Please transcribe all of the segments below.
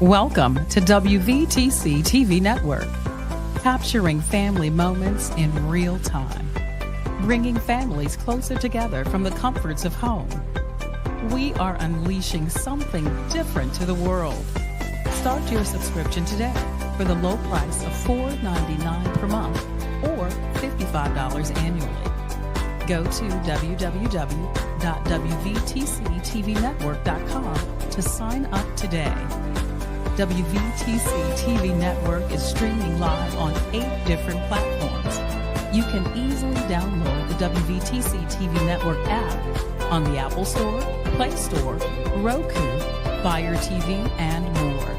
Welcome to WVTC TV Network, capturing family moments in real time, bringing families closer together from the comforts of home. We are unleashing something different to the world. Start your subscription today for the low price of $4.99 per month or $55 annually. Go to www.wvtctvnetwork.com to sign up today. WVTC TV Network is streaming live on 8 different platforms. You can easily download the WVTC TV Network app on the Apple Store, Play Store, Roku, Fire TV, and more.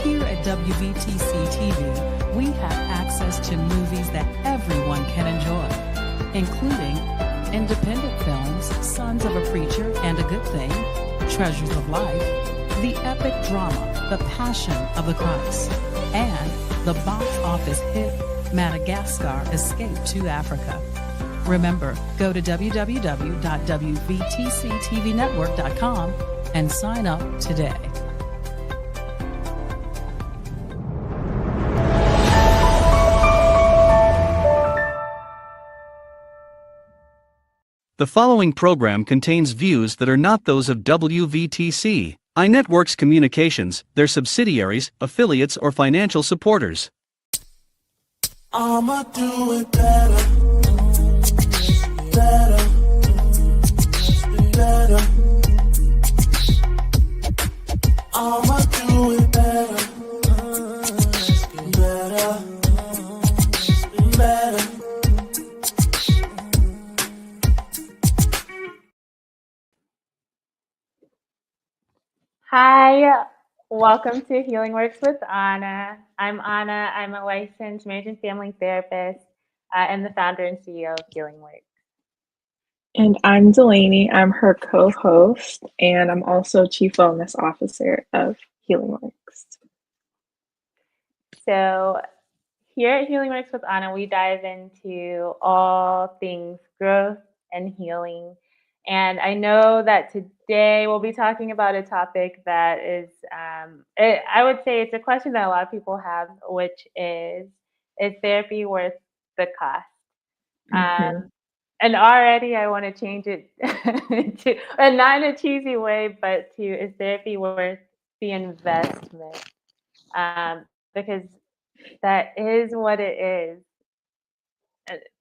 Here at WVTC TV, we have access to movies that everyone can enjoy, including independent films, Sons of a Preacher and a Good Thing, Treasures of Life, the epic drama, The Passion of the Christ, and the box office hit Madagascar Escape to Africa. Remember, go to www.wvtctvnetwork.com and sign up today. The following program contains views that are not those of WVTC, iNetworks Communications, their subsidiaries, affiliates, or financial supporters. I'ma do it better, better, better. I'ma do it better, better, better. Hi, welcome to Healing Works with Anna. I'm Anna. I'm a licensed marriage and family therapist and the founder and CEO of Healing Works. And I'm Delaney. I'm her co-host, and I'm also Chief Wellness Officer of Healing Works. So here at Healing Works with Anna, we dive into all things growth and healing. And I know that today we'll be talking about a topic that is, I would say it's a question that a lot of people have, which is therapy worth the cost? And already I want to change it to, and not in a cheesy way, but to, is therapy worth the investment? Because that is what it is.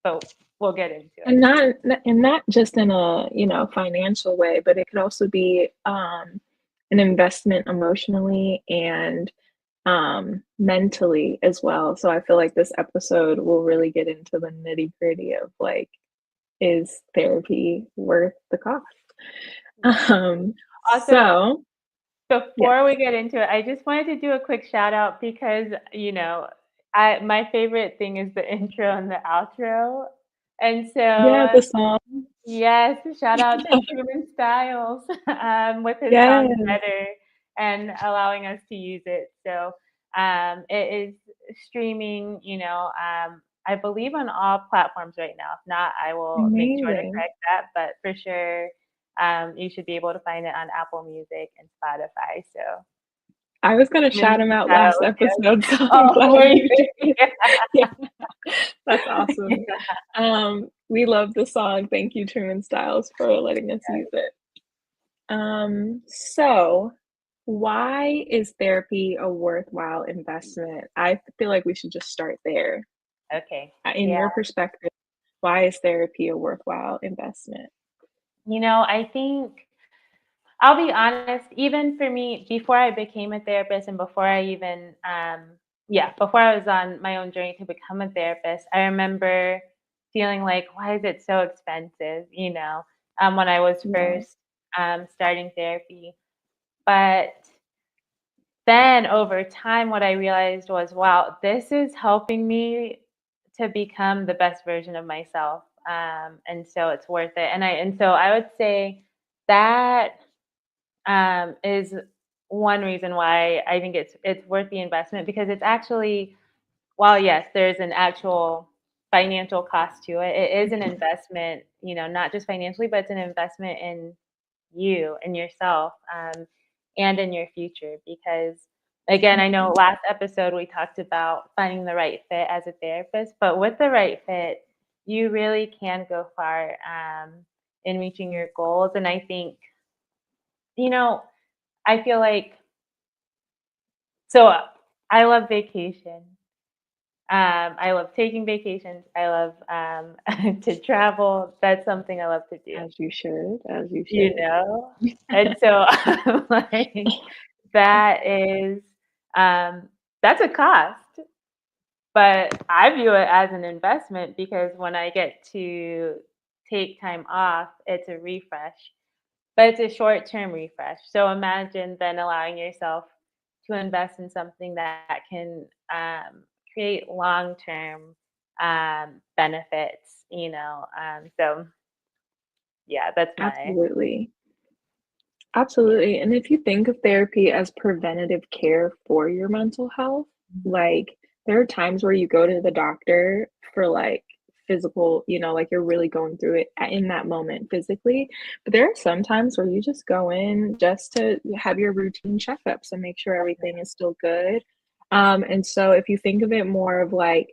But we'll get into it. And not just in a financial way, but it could also be an investment emotionally and mentally as well. So I feel like this episode will really get into the nitty-gritty of like, is therapy worth the cost? Also, before we get into it, I just wanted to do a quick shout out because my favorite thing is the intro and the outro. And so the song. Yes, shout out to Truman Styles with his song Better and allowing us to use it. So it is streaming, I believe on all platforms right now. If not, I will make sure to correct that. But for sure, you should be able to find it on Apple Music and Spotify. So I was going to shout him out last episode. So that's awesome. We love the song. Thank you, Truman Styles, for letting us use it. So why is therapy a worthwhile investment? I feel like we should just start there. Okay. In your perspective, why is therapy a worthwhile investment? I think, I'll be honest, even for me, before I became a therapist and before I even, before I was on my own journey to become a therapist, I remember feeling like, why is it so expensive, when I was first starting therapy. But then over time, what I realized was, wow, this is helping me to become the best version of myself. And so it's worth it. And so I would say that is one reason why I think it's worth the investment, because it's actually, while yes, there's an actual financial cost to it, it is an investment, not just financially, but it's an investment in you and yourself and in your future, because again, I know last episode we talked about finding the right fit as a therapist, but with the right fit, you really can go far in reaching your goals. And I think, you know, I feel like so I love vacation. I love taking vacations. I love to travel. That's something I love to do. As you should, as you You should. know? And so I'm like, that is that's a cost, but I view it as an investment because when I get to take time off, it's a refresh, but it's a short-term refresh. So imagine then allowing yourself to invest in something that can create long-term benefits, you know. So yeah, that's my Absolutely. Absolutely. And if you think of therapy as preventative care for your mental health, like there are times where you go to the doctor for like physical, like you're really going through it in that moment physically. But there are some times where you just go in just to have your routine checkups and make sure everything is still good. And so if you think of it more of like,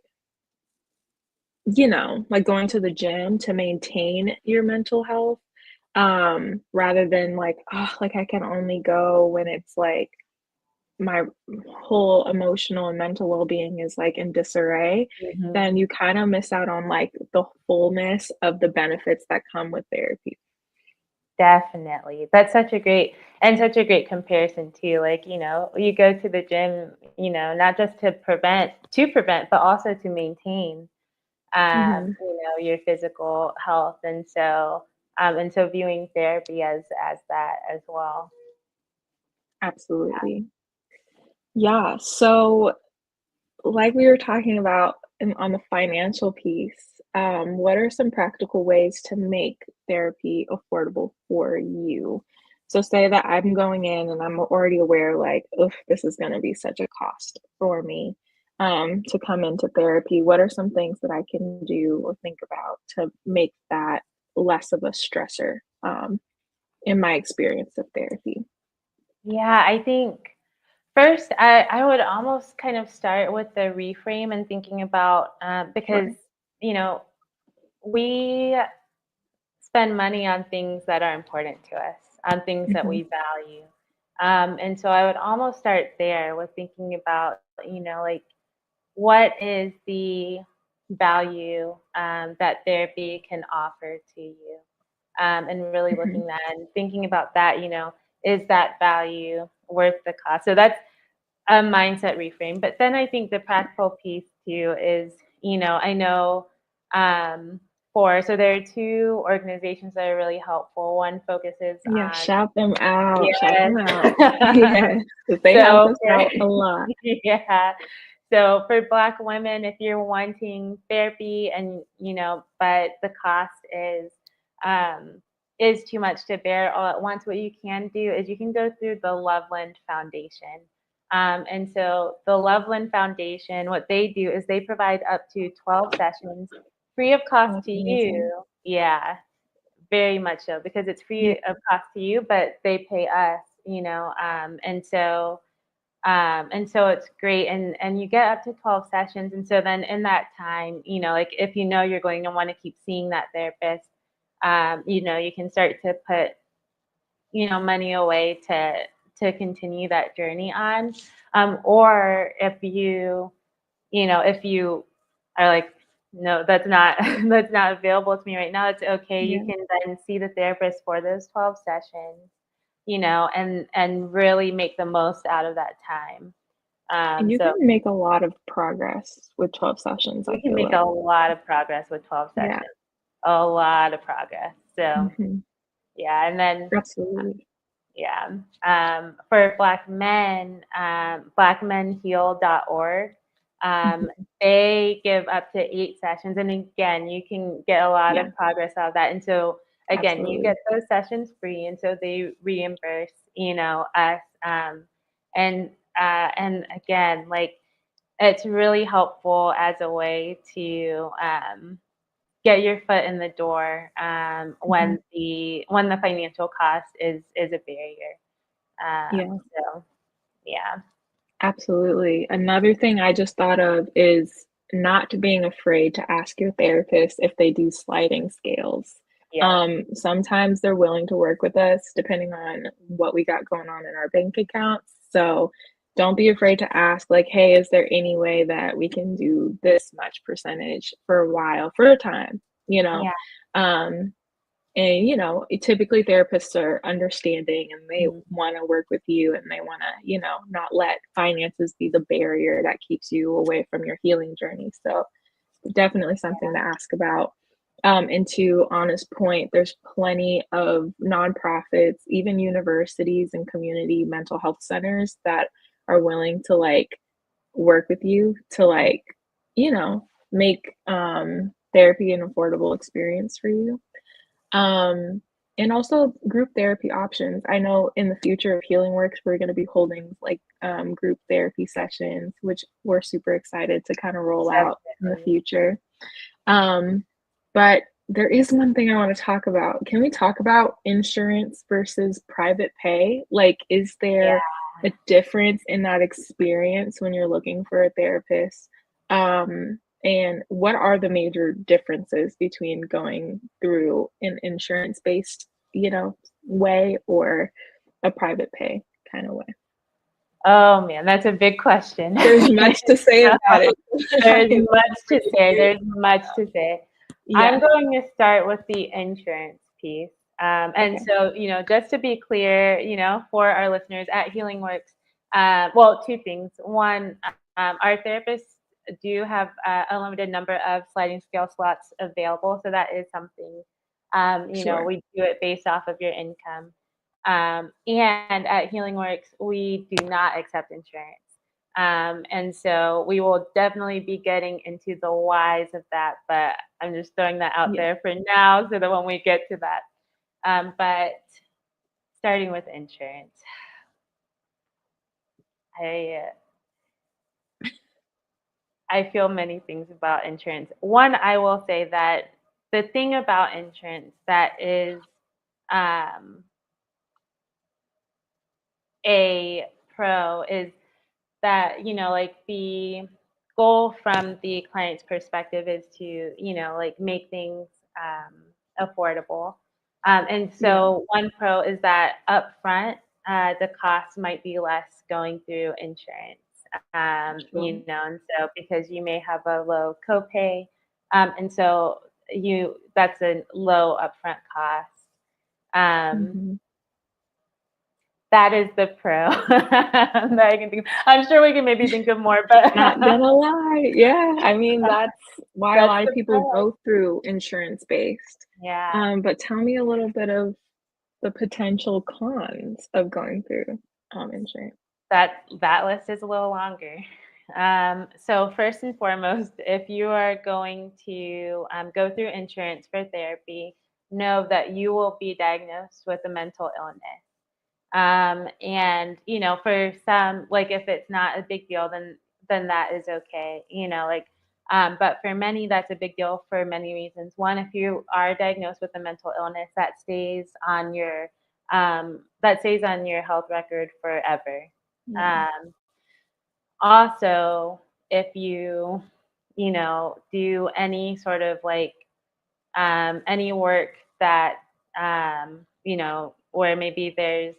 like going to the gym to maintain your mental health, rather than like, oh, like I can only go when it's like my whole emotional and mental well-being is like in disarray, Mhm. then you kind of miss out on like the fullness of the benefits that come with therapy. Definitely. That's such a great comparison too. Like, you go to the gym, not just to prevent, but also to maintain, Hmm. your physical health. And so viewing therapy as that as well. Absolutely. Yeah. So like we were talking about on the financial piece, what are some practical ways to make therapy affordable for you? So, say that I'm going in and I'm already aware, like, oh, this is going to be such a cost for me to come into therapy. What are some things that I can do or think about to make that less of a stressor in my experience of therapy? Yeah, I think first, I would almost kind of start with the reframe and thinking about because Sure. you know we spend money on things that are important to us, on things that Hmm. we value. And so I would almost start there with thinking about, like what is the value that therapy can offer to you? And really Hmm. looking at and thinking about that, is that value worth the cost? So that's a mindset reframe. But then I think the practical piece too is, I know um, so there are two organizations that are really helpful. One focuses Yeah, on shout them out, shout yes. them out. Yes, 'cause they help so us for out a lot. yeah. So for Black women, if you're wanting therapy and but the cost is too much to bear all at once, what you can do is you can go through the Loveland Foundation. And so the Loveland Foundation, what they do is they provide up to 12 sessions free of Oh, cost that's to amazing. you. Yeah, very much so because it's Yeah. free of cost to you, but they pay us, and so it's great and you get up to 12 sessions. And so then in that time, like if you're going to want to keep seeing that therapist, you can start to put money away to continue that journey on. Or if you are like, no, that's not that's not available to me right now, it's okay. You Yeah. can then see the therapist for those 12 sessions, and really make the most out of that time. And you So can make a lot of progress with 12 sessions, I you can feel make a like. lot of progress with 12 Yeah. sessions. A lot of progress. So Mhm. yeah, and then Absolutely. yeah. For Black men, blackmenheal.org, Mhm. they give up to 8 sessions. And again, you can get a lot Yeah, of progress out of that. And so, again, you absolutely. get those sessions free. And so they reimburse, us. And again, like it's really helpful as a way to get your foot in the door Mhm. when the financial cost is a barrier. Yeah. So yeah. Absolutely. Another thing I just thought of is not being afraid to ask your therapist if they do sliding scales. Yes. Sometimes they're willing to work with us depending on what we got going on in our bank accounts. So don't be afraid to ask, like, hey, is there any way that we can do this much percentage for a while, for a time, you know? Yeah. Um, and, typically therapists are understanding and they Mhm. want to work with you and they want to, not let finances be the barrier that keeps you away from your healing journey. So, definitely something to ask about. And to Anna's point, there's plenty of nonprofits, even universities and community mental health centers that are willing to like work with you to like, make therapy an affordable experience for you. Um, and also group therapy options. I know in the future of Healing Works, we're going to be holding like group therapy sessions, which we're super excited to kind of roll out in the Definitely. future. Um, but there is one thing I want to talk about. Can we talk about insurance versus private pay? Like, is Yeah. there a difference in that experience when you're looking for a therapist? And what are the major differences between going through an insurance-based, way or a private pay kind of way? Oh man, that's a big question. There's much to say about it. There's I much to really say. do. There's much to say. I'm Yeah. going to start with the insurance piece. And Okay. so, just to be clear, for our listeners at Healing Works, well, two things. One, our therapists do have a limited number of sliding scale slots available. So that is something, Sure. we do it based off of your income. And at Healing Works, we do not accept insurance. And so we will definitely be getting into the whys of that, but I'm just throwing that out Yeah. there for now so that when we get to that. But starting with insurance, I I feel many things about insurance. One, I will say that the thing about insurance that is um, a pro is that like the goal from the client's perspective is to like make things affordable, and Yeah. so one pro is that upfront the cost might be less going through insurance, Sure. and so because you may have a low copay, and so you that's a low upfront cost. um, Mhm. that is the pro that I can think of. I'm sure we can maybe think of more, but Not gonna lie. Yeah, I mean, that's why a that's lot of the people pro. go through insurance-based. Yeah, But tell me a little bit of the potential cons of going through, insurance. that list is a little longer. So first and foremost, if you are going to go through insurance for therapy, know that you will be diagnosed with a mental illness. And for some, like if it's not a big deal, then that is okay. But for many, that's a big deal for many reasons. One, if you are diagnosed with a mental illness, that stays on your health record forever. Yeah. Um, Also, if do any sort of like any work that where maybe there's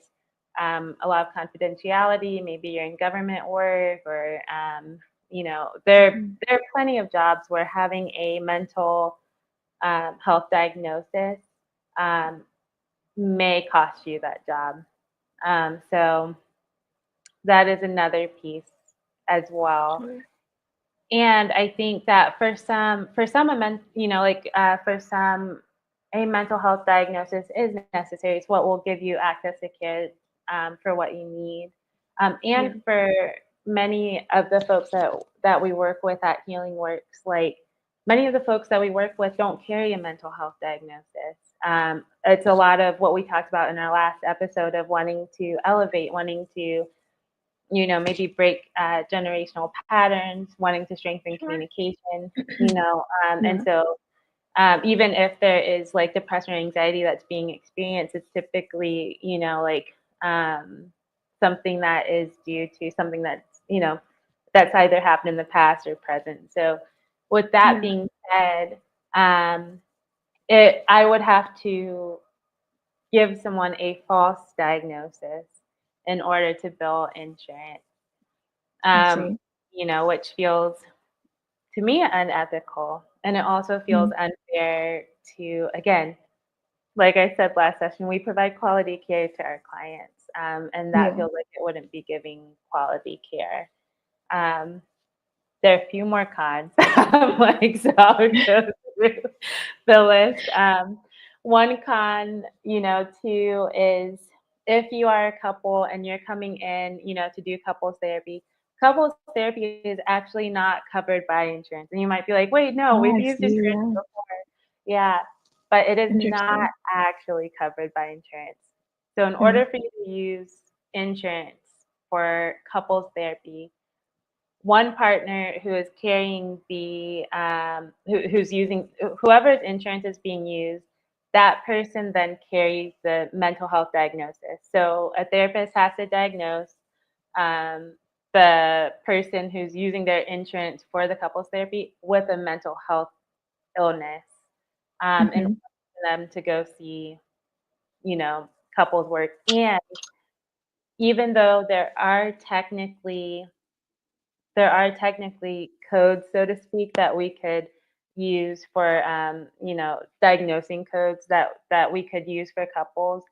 a lot of confidentiality, maybe you're in government work, or Mm. there are plenty of jobs where having a mental health diagnosis um, may cost you that job. So that is another piece as well. Sure. And I think that for some, for some, a mental health diagnosis is necessary. It's what will give you access to care for what you need. Yeah. And for many of the folks that we work with at Healing Works, like many of the folks that we work with don't carry a mental health diagnosis. It's a lot of what we talked about in our last episode of wanting to elevate, wanting to maybe break generational patterns, wanting to strengthen Sure. communication, and Yeah. so even if there is like depression or anxiety that's being experienced, it's typically, like something that is due to something that's you know, that's either happened in the past or present. So with that Yeah. being said, um, I would have to give someone a false diagnosis in order to bill insurance, I um, see. which feels to me unethical. And it also feels Mhm. unfair to, again, like I said last session, we provide quality care to our clients, and that Yeah. feels like it wouldn't be giving quality care. Um, there are a few more cons, like, so I'll go through the list. One con, too, is if you are a couple and you're coming in, to do couples therapy is actually not covered by insurance. And you might be like, wait, no, Oh, we've I used see, insurance yeah. before. Yeah, but it is not Interesting. actually covered by insurance. So in Mm, order for you to use insurance for couples therapy, one partner who is carrying who's using whoever's insurance is being used, that person then carries the mental health diagnosis. So a therapist has to diagnose um, the person who's using their insurance for the couples therapy with a mental health illness, in order mhm. for them to go see, couples work. And even though there are technically codes, so to speak, that we could use for, diagnosing codes that we could use for couples.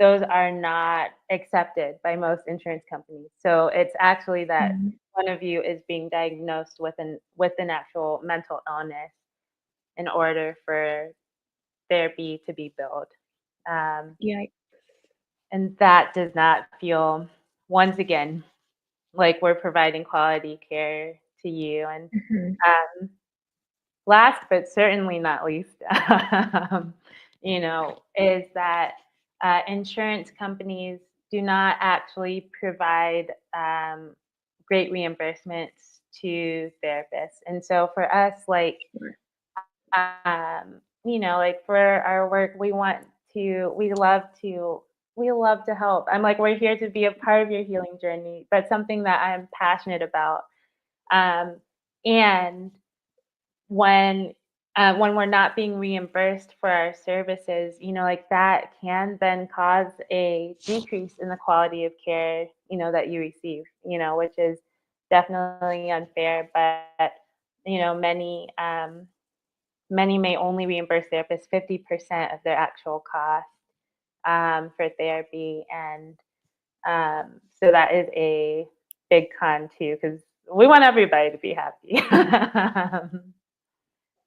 Those are not accepted by most insurance companies. So it's actually that Mm. one of you is being diagnosed with an actual mental illness in order for therapy to be billed. Um, Yeah. and that does not feel, once again, like we're providing quality care to you. And Mhm. um, last but certainly not least, is that insurance companies do not actually provide great reimbursements to therapists. And so for us, like, Sure. like for our work, we love to help. I'm like, we're here to be a part of your healing journey. That's something that I'm passionate about. Um, and when we're not being reimbursed for our services, like that can then cause a decrease in the quality of care, that you receive, which is definitely unfair. But many may only reimburse therapists 50% of their actual cost for therapy, and so that is a big con too, because we want everybody to be happy.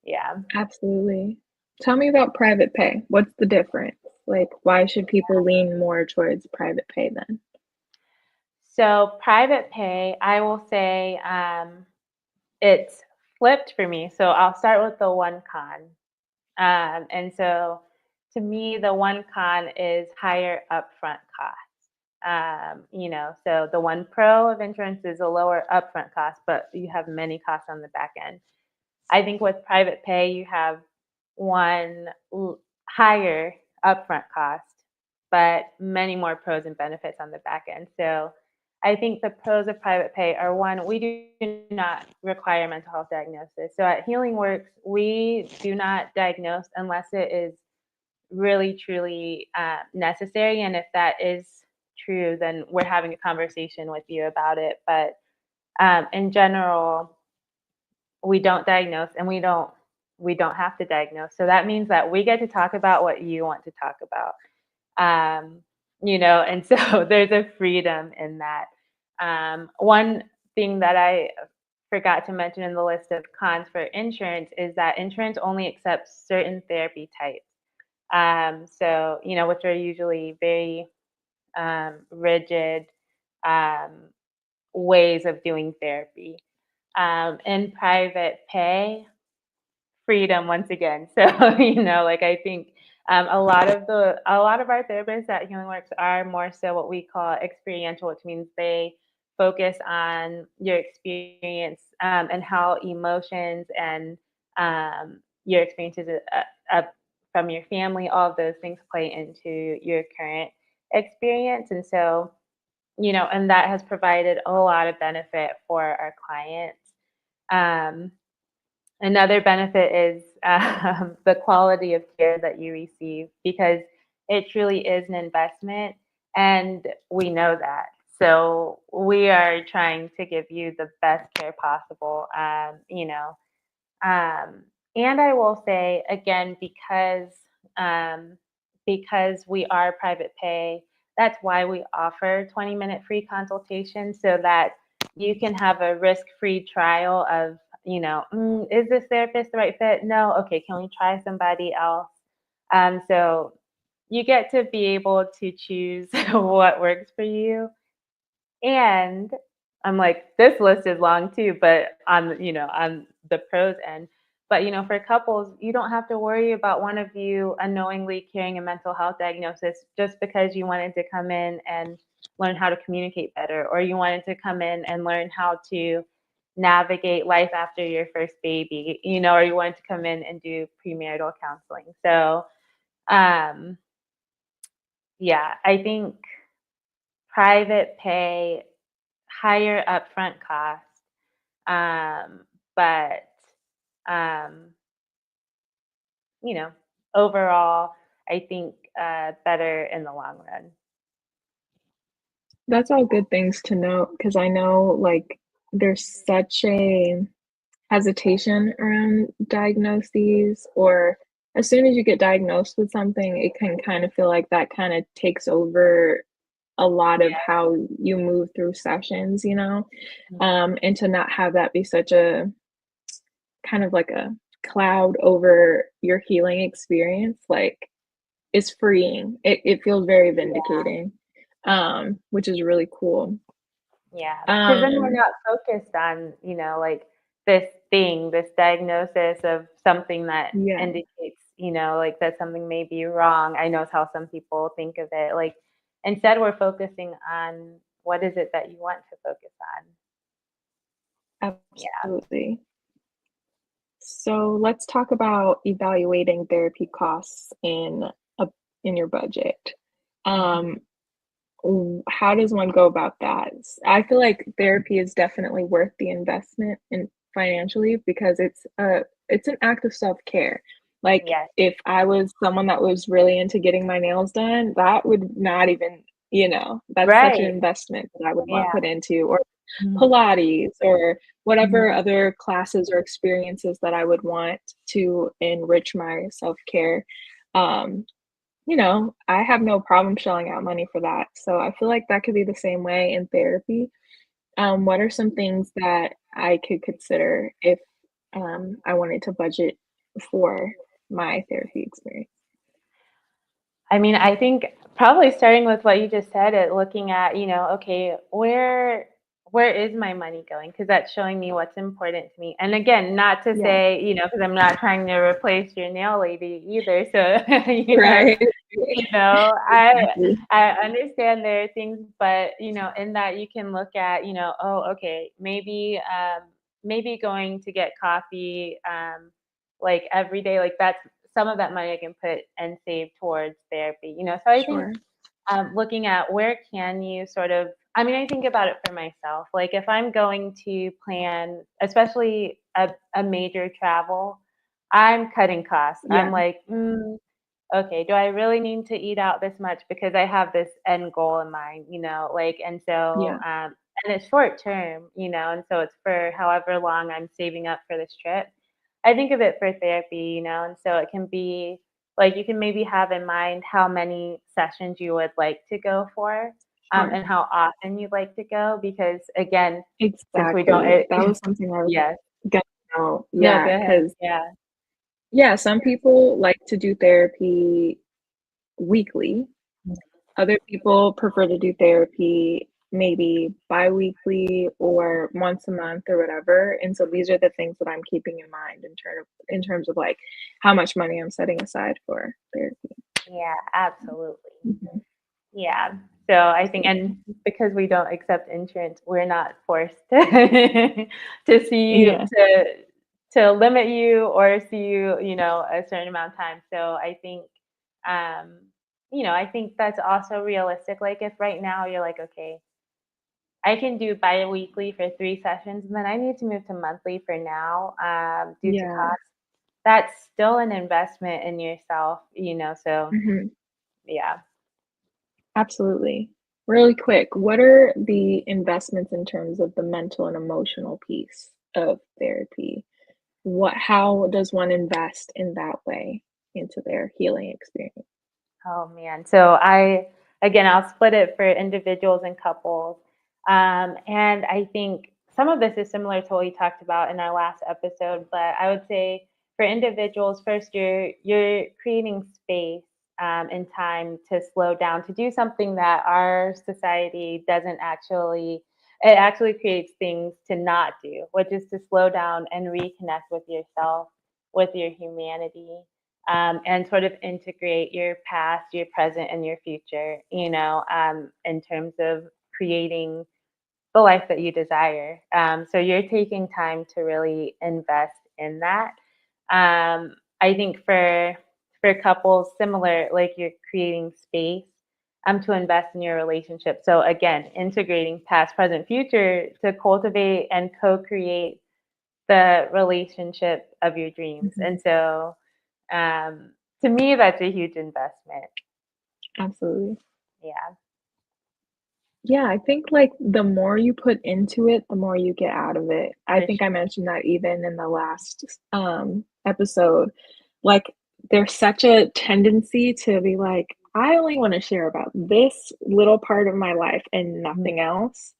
Yeah. Absolutely. Tell me about private pay. What's the difference? Like, why should people lean more towards private pay then? So private pay, I will say, it's flipped for me. So I'll start with the one con. And so to me, the one con is higher upfront costs. So the one pro of insurance is a lower upfront cost, but you have many costs on the back end. I think with private pay, you have one higher upfront cost, but many more pros and benefits on the back end. So I think the pros of private pay are, one, we do not require mental health diagnosis. So at Healing Works, we do not diagnose unless it is really, truly necessary. And if that is true, then we're having a conversation with you about it. But in general, we don't diagnose, and we don't have to diagnose. So that means that we get to talk about what you want to talk about. And so there's a freedom in that. One thing that I forgot to mention in the list of cons for insurance is that insurance only accepts certain therapy types. Which are usually very rigid um, ways of doing therapy. In private pay, freedom once again. So, like, I think a lot of our therapists at Healing Works are more so what we call experiential, which means they focus on your experience, and how emotions and your experiences from your family, all of those things play into your current experience. And so and that has provided a lot of benefit for our clients. Um, Another benefit is the quality of care that you receive because it truly is an investment, and we know that. So we are trying to give you the best care possible. And I will say again, because we are private pay, that's why we offer 20-minute free consultation so that you can have a risk-free trial of, is this therapist the right fit? No, okay, can we try somebody else? So you get to be able to choose what works for you. And I'm like, this list is long too, but on the pros end. But for couples, you don't have to worry about one of you unknowingly carrying a mental health diagnosis just because you wanted to come in and learn how to communicate better, or you wanted to come in and learn how to navigate life after your first baby, or you wanted to come in and do premarital counseling. So, um, yeah, I think private pay, higher upfront cost, but um, you know, overall, I think better in the long run. That's all good things to know because I know, like, there's such a hesitation around diagnoses, or as soon as you get diagnosed with something, it can kind of feel like that kind of takes over a lot of Yeah. how you move through sessions, Mhm. and to not have that be such a kind of like a cloud over your healing experience, like, is freeing. It feels very vindicating, which is really cool. Yeah, because then we're Um, not focused on, like this diagnosis of something that yeah, indicates, like that something may be wrong. I know it's how some people think of it. Like instead, we're focusing on what is it that you want to focus on. Yeah. absolutely. So let's talk about evaluating therapy costs a in your budget. Mhm. Um, how does one go about that? I feel like therapy is definitely worth the investment in financially because it's an act of self-care. Like, Yes. if I was someone that was really into getting my nails done, that would not even, that's such an Right. investment that I would want Yeah. put into, or Mhm. Pilates, or whatever Mhm. other classes or experiences that I would want to enrich my self-care. Um, I have no problem shelling out money for that. So I feel like that could be the same way in therapy. What are some things that I could consider if I wanted to budget for my therapy experience? I mean, I think probably starting with what you just said, looking at, okay, where is my money going? Because that's showing me what's important to me. And again, not to Yeah, say, because I'm not trying to replace your nail lady either. So, right. I Exactly. I understand there are things, but in that you can look at, oh, okay, maybe going to get coffee like every day, like that's some of that money I can put and save towards therapy. So I think Sure. looking at where can you sort of, I mean, I think about it for myself. Like if I'm going to plan, especially a major travel, I'm cutting costs. Yeah, I'm like, okay, do I really need to eat out this much because I have this end goal in mind, like, and so, yeah, and it's short term, and so it's for however long I'm saving up for this trip. I think of it for therapy, and so it can be like you can maybe have in mind how many sessions you would like to go for, sure. and how often you'd like to go, because again, since we don't, Exactly. That was something I was yes, gonna know. no, Yeah, go ahead, because yeah, yeah, some people like to do therapy weekly. Other people prefer to do therapy maybe biweekly or once a month or whatever, and so these are the things that I'm keeping in mind in terms of, like, how much money I'm setting aside for therapy. yeah, absolutely. Mhm. Yeah. So I think, and because we don't accept insurance, we're not forced to Yeah, to limit you or see you, a certain amount of time. So I think, um, I think that's also realistic. Like if right now you're like, okay, I can do bi-weekly for 3 sessions, and then I need to move to monthly for now, due to Yeah. cost. That's still an investment in yourself, so Mhm. yeah. Absolutely. Really quick, what are the investments in terms of the mental and emotional piece of therapy? How does one invest in that way into their healing experience? Oh man. So again, I'll split it for individuals and couples. And I think some of this is similar to what we talked about in our last episode, but I would say for individuals, first you're creating space and time to slow down, to do something that our society doesn't actually. It actually creates things to not do, which is to slow down and reconnect with yourself, with your humanity, and sort of integrate your past, your present, and your future, in terms of creating the life that you desire. So you're taking time to really invest in that. I think for couples, similar, like you're creating space to invest in your relationship. So again, integrating past, present, future to cultivate and co-create the relationship of your dreams. Mhm. And so um, to me, that's a huge investment. Absolutely. Yeah. Yeah, I think, like, the more you put into it, the more you get out of it. I For think I sure. mentioned that even in the last, episode. Like, there's such a tendency to be like, "I only wanna share about this little part of my life and Mhm. nothing else."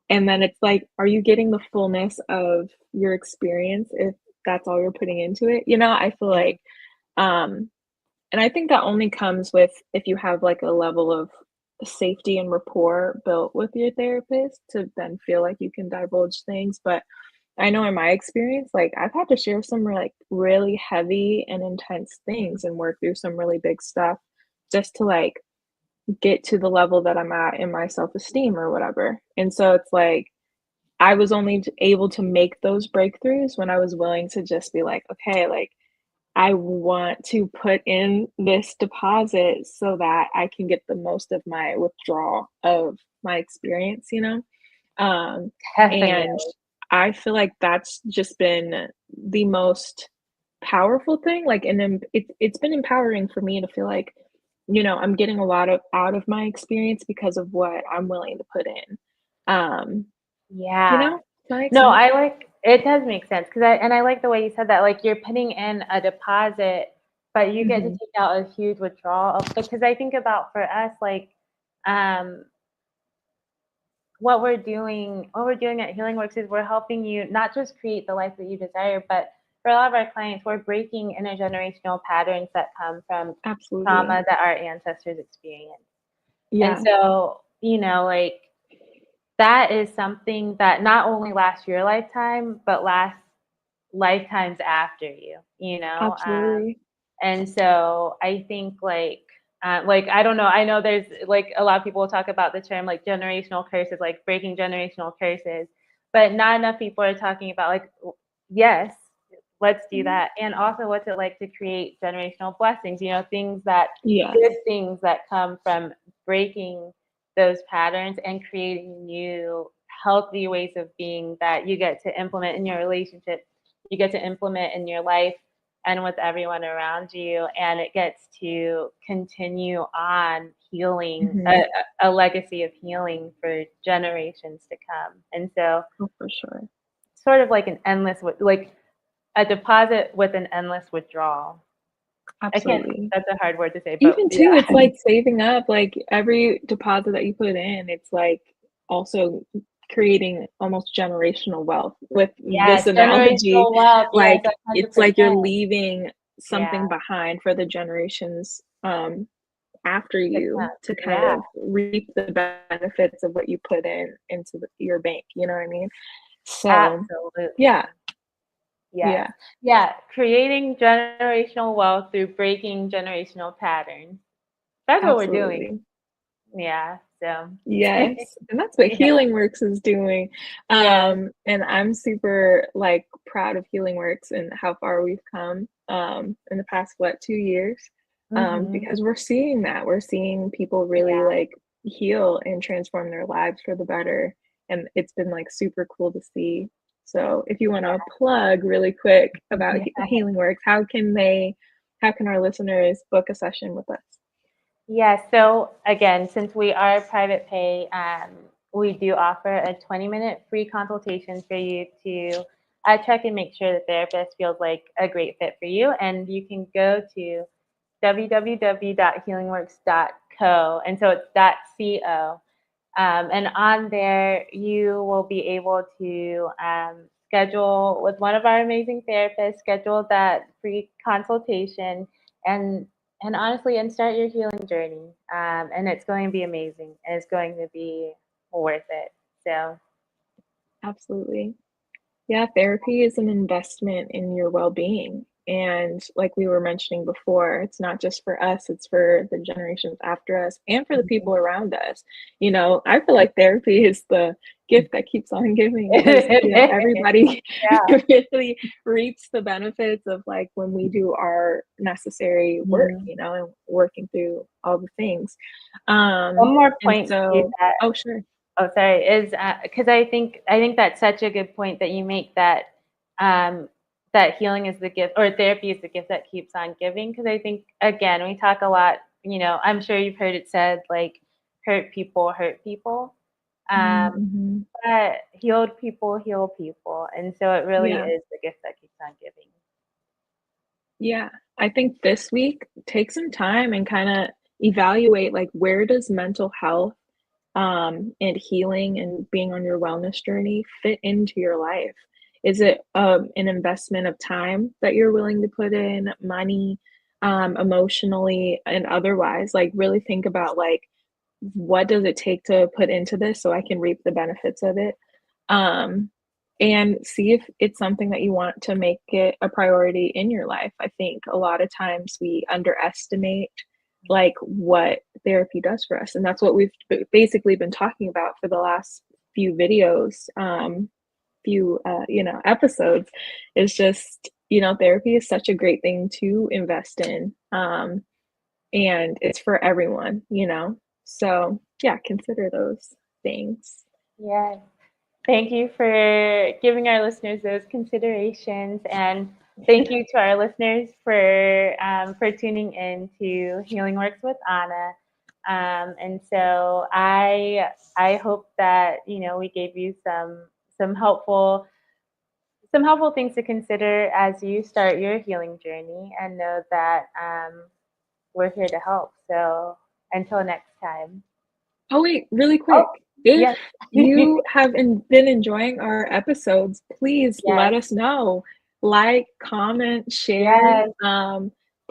And then it's like, are you getting the fullness of your experience if that's all you're putting into it? I feel Yeah. like, um and I think that only comes with if you have, like, a level of safety and rapport built with your therapist to then feel like you can divulge things, but I know in my experience, like, I've had to share some, like, really heavy and intense things and work through some really big stuff just to, like, get to the level that I'm at in my self-esteem or whatever, and so it's like, I was only able to make those breakthroughs when I was willing to just be like, "Okay, like, I want to put in this deposit so that I can get the most of my withdrawal of my experience," you know? Definitely. And I feel like that's just been the most powerful thing, like, and then it's been empowering for me to feel like, I'm getting a lot of out of my experience because of what I'm willing to put in. Um, Yeah. does that make No, sense? I like it does make sense because I like the way you said that. Like you're putting in a deposit, but you get to Mhm. take out a huge withdrawal. Because I think about for us, like um, what we're doing at Healing Works is we're helping you not just create the life that you desire, but for a lot of our clients, we're breaking intergenerational patterns that come from Absolutely. trauma that our ancestors experienced. And Yeah. so, like that is something that not only lasts your lifetime, but lasts lifetimes after you, Absolutely. and so I think like I don't know, I know there's like a lot of people talk about the term like generational curses, like breaking generational curses, but not enough people are talking about like yes, let's do Mhm. that. And also what's it like to create generational blessings, good Yes. things that come from breaking those patterns and creating new healthy ways of being that you get to implement in your relationship, you get to implement in your life and with everyone around you, and it gets to continue on healing Mhm. a legacy of healing for generations to come. And so Oh, for sure. sort of like an endless like a deposit with an endless withdrawal. I can't Absolutely. That's a hard word to say, but Even too, yeah. it's like saving up, like, every deposit that you put in, it's like also creating almost generational wealth with this Yes, analogy, generational wealth, yes, like, it's like you're 100%. leaving Yeah, something behind for the generations, after to you come. to kind Yeah, of reap the benefits of what you put in into your bank, you know what I mean? So, yeah, absolutely. Yes. yeah, Yeah, creating generational wealth through breaking generational patterns. That's what we're doing. absolutely. Yeah, so Yes, and that's what yeah. Healing Works is doing, Yes. and I'm super, like, proud of Healing Works and how far we've come, in the past, what, 2 years? Mhm. Because we're seeing people really, Yeah. like, heal and transform their lives for the better, and it's been like super cool to see. So if you want to plug really quick about Healing Works, how can our listeners book a session with us? Yeah, so again, since we are private pay, we do offer a 20-minute free consultation for you to check and make sure the therapist feels like a great fit for you. And you can go to www.healingworks.co, and so it's .co. And on there, you will be able to schedule with one of our amazing therapists, schedule that free consultation, and honestly, and start your healing journey. And it's going to be amazing, and it's going to be worth it. So, Absolutely. Yeah, therapy is an investment in your well-being. And like we were mentioning before, it's not just for us, it's for the generations after us and for the people around us. You know, I feel like therapy is the gift that keeps on giving, because everybody really reaps the benefits of like when we do our necessary work, and working through all the things. One more point to that. Oh, sure. Oh, sorry. Is because I think that's such a good point that you make, that that healing is the gift, or therapy is the gift that keeps on giving. Because I think, again, we talk a lot. I'm sure you've heard it said, like, hurt people hurt people, but healed people heal people, and so it really is the gift that keeps on giving. Yeah, I think this week take some time and kind of evaluate, like, where does mental health and healing and being on your wellness journey fit into your life? Is it an investment of time that you're willing to put in, money, emotionally and otherwise? Like, really think about, like, what does it take to put into this so I can reap the benefits of it? And see if it's something that you want to make it a priority in your life. I think a lot of times we underestimate like what therapy does for us, and that's what we've basically been talking about for the last few videos, episodes. Is just, therapy is such a great thing to invest in, and it's for everyone, so yeah, consider those things. Yeah, thank you for giving our listeners those considerations, and thank you to our listeners for tuning in to Healing Works with Anna. And so I hope that we gave you some helpful things to consider as you start your healing journey, and know that we're here to help. So until next time. Oh wait, really quick. If you have been enjoying our episodes, please let us know. Like, comment, share.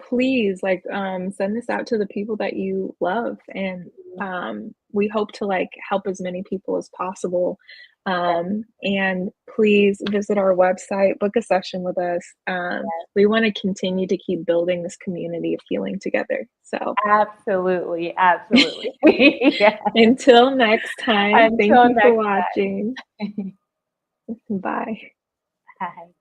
Please, send this out to the people that you love, and we hope to help as many people as possible. And please visit our website, book a session with us. We want to continue to keep building this community of healing together. So absolutely. Until next time, thank you for watching. Bye. Bye.